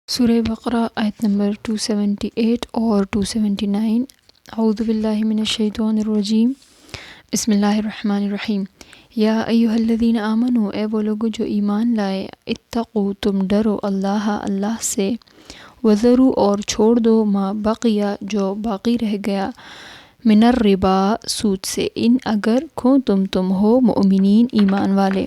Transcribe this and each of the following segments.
سورہ بقرہ آیت نمبر 278 اور 279۔ اعوذ باللہ من الشیطان الرجیم، بسم اللہ الرحمن الرحیم۔ یا ایھا الذین آمنوا، اے وہ لوگو جو ایمان لائے، اتقوا تم ڈرو اللہ سے، وذروا اور چھوڑ دو ما بقیہ جو باقی رہ گیا، من الربا سود سے، ان اگر کنتم تم ہو مؤمنین ایمان والے،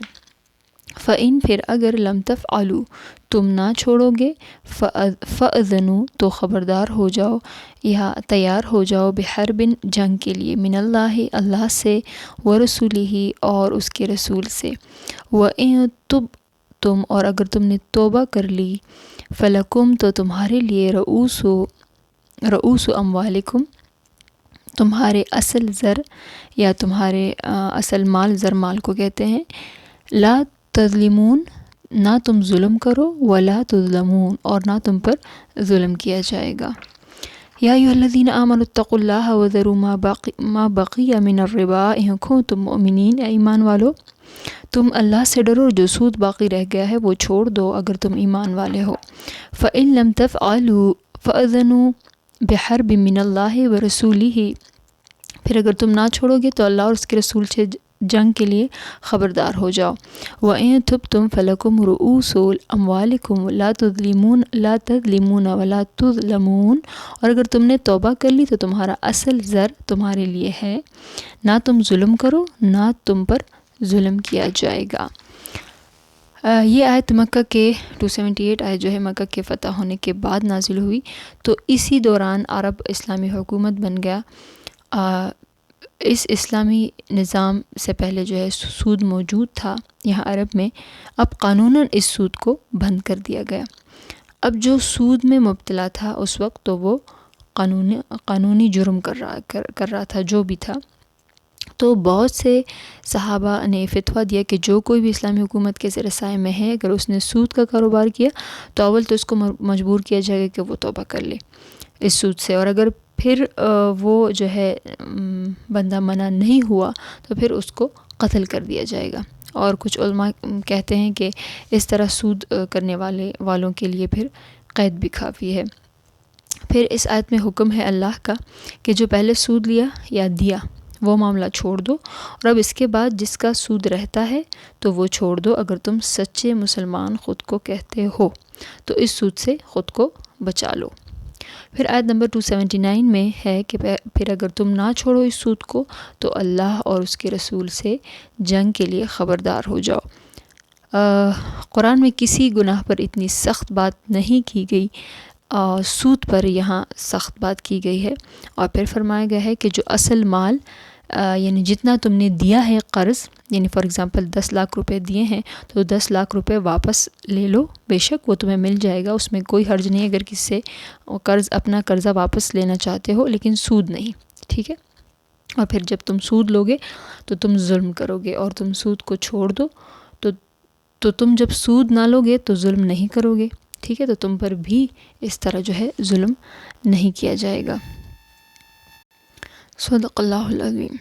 فَإِن پھر اگر لم تفعلوا تم نہ چھوڑو گے، فَأْذَنُوا تو خبردار ہو جاؤ یا تیار ہو جاؤ، بحرب جنگ کے لیے، من اللہ سے، ورسولہ اور اس کے رسول سے، وَإِن تُبْتُمْ اور اگر تم نے توبہ کر لی، فَلَكُمْ تو تمہارے لیے رؤوس اموالکم تمہارے اصل زر یا تمہارے اصل مال، زر مال کو کہتے ہیں، لا تظلمون نہ تم ظلم کرو، ولا تظلمون اور نہ تم پر ظلم کیا جائے گا۔ یا ایھا الذین آمنوا اتقوا اللہ وذروا ما بقی من الربا ان کنتم مؤمنین، اے ایمان والو تم اللہ سے ڈرو، جو سود باقی رہ گیا ہے وہ چھوڑ دو اگر تم ایمان والے ہو، فإن لم تفعلوا فأذنوا بحرب من اللہ ورسولہ پھر اگر تم نہ چھوڑو گے تو اللہ اور اس کے رسول سے جنگ کے لیے خبردار ہو جاؤ، وَإِن تُبْتُمْ فَلَكُمْ رُؤُوسُ أَمْوَالِكُمْ لا تظلمون ولا تظلمون اور اگر تم نے توبہ کر لی تو تمہارا اصل زر تمہارے لیے ہے، نہ تم ظلم کرو نہ تم پر ظلم کیا جائے گا۔ یہ آیت مکہ کے 278 آیت جو ہے مکہ کے فتح ہونے کے بعد نازل ہوئی، تو اسی دوران عرب اسلامی حکومت بن گیا۔ اس اسلامی نظام سے پہلے جو ہے سود موجود تھا یہاں عرب میں، اب قانوناً اس سود کو بند کر دیا گیا۔ اب جو سود میں مبتلا تھا اس وقت تو وہ قانونی جرم کر رہا تھا جو بھی تھا، تو بہت سے صحابہ نے فتویٰ دیا کہ جو کوئی بھی اسلامی حکومت کے زیر سائے میں ہے، اگر اس نے سود کا کاروبار کیا تو اول تو اس کو مجبور کیا جائے گا کہ وہ توبہ کر لے اس سود سے، اور اگر پھر وہ جو ہے بندہ منع نہیں ہوا تو پھر اس کو قتل کر دیا جائے گا، اور کچھ علماء کہتے ہیں کہ اس طرح سود کرنے والوں کے لیے پھر قید بھی کافی ہے۔ پھر اس آیت میں حکم ہے اللہ کا کہ جو پہلے سود لیا یا دیا وہ معاملہ چھوڑ دو، اور اب اس کے بعد جس کا سود رہتا ہے تو وہ چھوڑ دو، اگر تم سچے مسلمان خود کو کہتے ہو تو اس سود سے خود کو بچا لو۔ پھر آیت نمبر 279 میں ہے کہ پھر اگر تم نہ چھوڑو اس سود کو تو اللہ اور اس کے رسول سے جنگ کے لیے خبردار ہو جاؤ۔ قرآن میں کسی گناہ پر اتنی سخت بات نہیں کی گئی، سود پر یہاں سخت بات کی گئی ہے، اور پھر فرمایا گیا ہے کہ جو اصل مال یعنی جتنا تم نے دیا ہے قرض، یعنی فار ایگزامپل 10 لاکھ روپے دیے ہیں تو 10 لاکھ روپے واپس لے لو، بے شک وہ تمہیں مل جائے گا، اس میں کوئی حرج نہیں اگر کسی سے اپنا قرضہ واپس لینا چاہتے ہو، لیکن سود نہیں، ٹھیک ہے۔ اور پھر جب تم سود لوگے تو تم ظلم کرو گے، اور تم سود کو چھوڑ دو تو تم جب سود نہ لوگے تو ظلم نہیں کرو گے، ٹھیک ہے، تو تم پر بھی اس طرح جو ہے ظلم نہیں کیا جائے گا۔ صدق اللہ العظیم۔